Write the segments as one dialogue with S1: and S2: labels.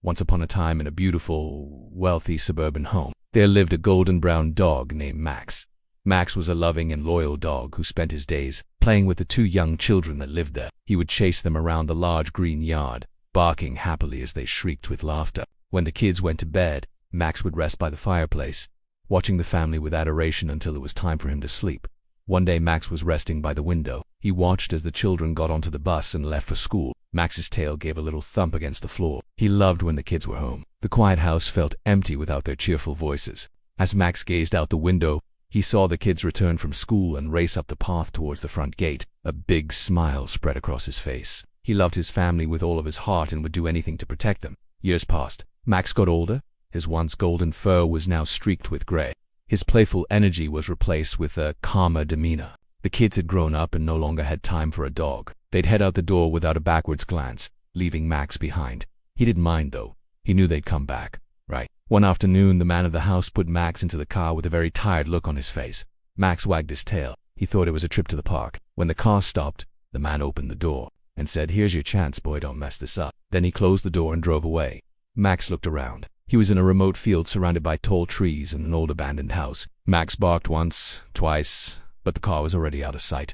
S1: Once upon a time in a beautiful, wealthy suburban home, there lived a golden brown dog named Max. Max was a loving and loyal dog who spent his days playing with the two young children that lived there. He would chase them around the large green yard, barking happily as they shrieked with laughter. When the kids went to bed, Max would rest by the fireplace, watching the family with adoration until it was time for him to sleep. One day Max was resting by the window. He watched as the children got onto the bus and left for school. Max's tail gave a little thump against the floor. He loved when the kids were home. The quiet house felt empty without their cheerful voices. As Max gazed out the window, he saw the kids return from school and race up the path towards the front gate. A big smile spread across his face. He loved his family with all of his heart and would do anything to protect them. Years passed. Max got older. His once golden fur was now streaked with gray. His playful energy was replaced with a calmer demeanor. The kids had grown up and no longer had time for a dog. They'd head out the door without a backwards glance, leaving Max behind. He didn't mind, though. He knew they'd come back. Right. One afternoon, the man of the house put Max into the car with a very tired look on his face. Max wagged his tail. He thought it was a trip to the park. When the car stopped, the man opened the door and said, "Here's your chance, boy, don't mess this up." Then he closed the door and drove away. Max looked around. He was in a remote field surrounded by tall trees and an old abandoned house. Max barked once, twice, but the car was already out of sight.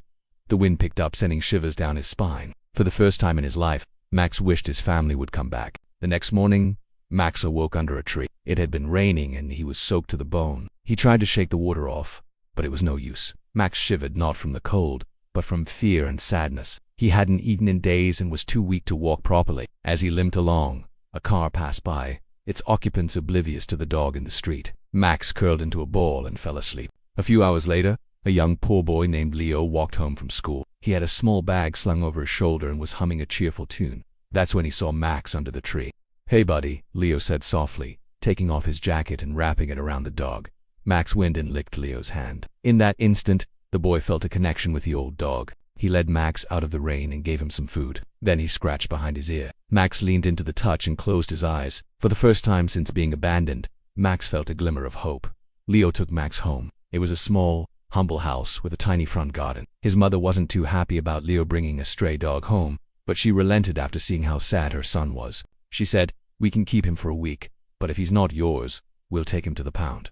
S1: The wind picked up, sending shivers down his spine. For the first time in his life, Max wished his family would come back. The next morning, Max awoke under a tree. It had been raining and he was soaked to the bone. He tried to shake the water off, but it was no use. Max shivered not from the cold, but from fear and sadness. He hadn't eaten in days and was too weak to walk properly. As he limped along, a car passed by, its occupants oblivious to the dog in the street. Max curled into a ball and fell asleep. A few hours later, a young poor boy named Leo walked home from school. He had a small bag slung over his shoulder and was humming a cheerful tune. That's when he saw Max under the tree. "Hey, buddy," Leo said softly, taking off his jacket and wrapping it around the dog. Max went and licked Leo's hand. In that instant, the boy felt a connection with the old dog. He led Max out of the rain and gave him some food. Then he scratched behind his ear. Max leaned into the touch and closed his eyes. For the first time since being abandoned, Max felt a glimmer of hope. Leo took Max home. It was a small, humble house with a tiny front garden. His mother wasn't too happy about Leo bringing a stray dog home, but she relented after seeing how sad her son was. She said, "We can keep him for a week, but if he's not yours, we'll take him to the pound."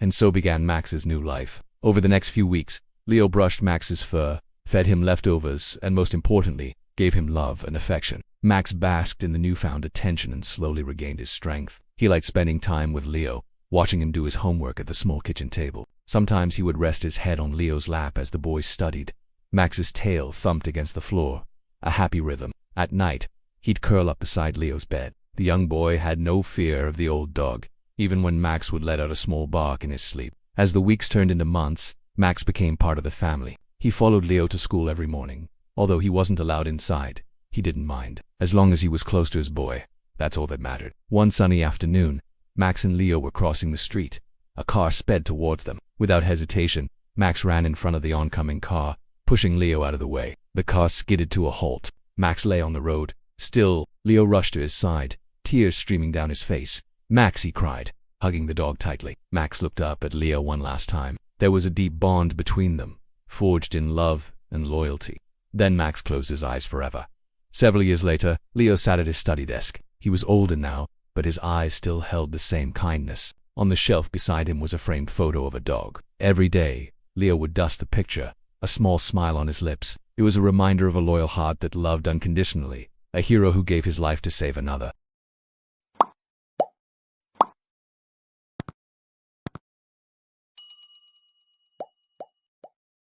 S1: And so began Max's new life. Over the next few weeks, Leo brushed Max's fur, fed him leftovers, and most importantly, gave him love and affection. Max basked in the newfound attention and slowly regained his strength. He liked spending time with Leo, watching him do his homework at the small kitchen table. Sometimes he would rest his head on Leo's lap as the boy studied. Max's tail thumped against the floor, a happy rhythm. At night, he'd curl up beside Leo's bed. The young boy had no fear of the old dog, even when Max would let out a small bark in his sleep. As the weeks turned into months, Max became part of the family. He followed Leo to school every morning. Although he wasn't allowed inside, he didn't mind. As long as he was close to his boy, that's all that mattered. One sunny afternoon, Max and Leo were crossing the street. A car sped towards them. Without hesitation, Max ran in front of the oncoming car, pushing Leo out of the way. The car skidded to a halt. Max lay on the road. Still, Leo rushed to his side, tears streaming down his face. "Max," he cried, hugging the dog tightly. Max looked up at Leo one last time. There was a deep bond between them, forged in love and loyalty. Then Max closed his eyes forever. Several years later, Leo sat at his study desk. He was older now, but his eyes still held the same kindness. On the shelf beside him was a framed photo of a dog. Every day, Leo would dust the picture, a small smile on his lips. It was a reminder of a loyal heart that loved unconditionally, a hero who gave his life to save another.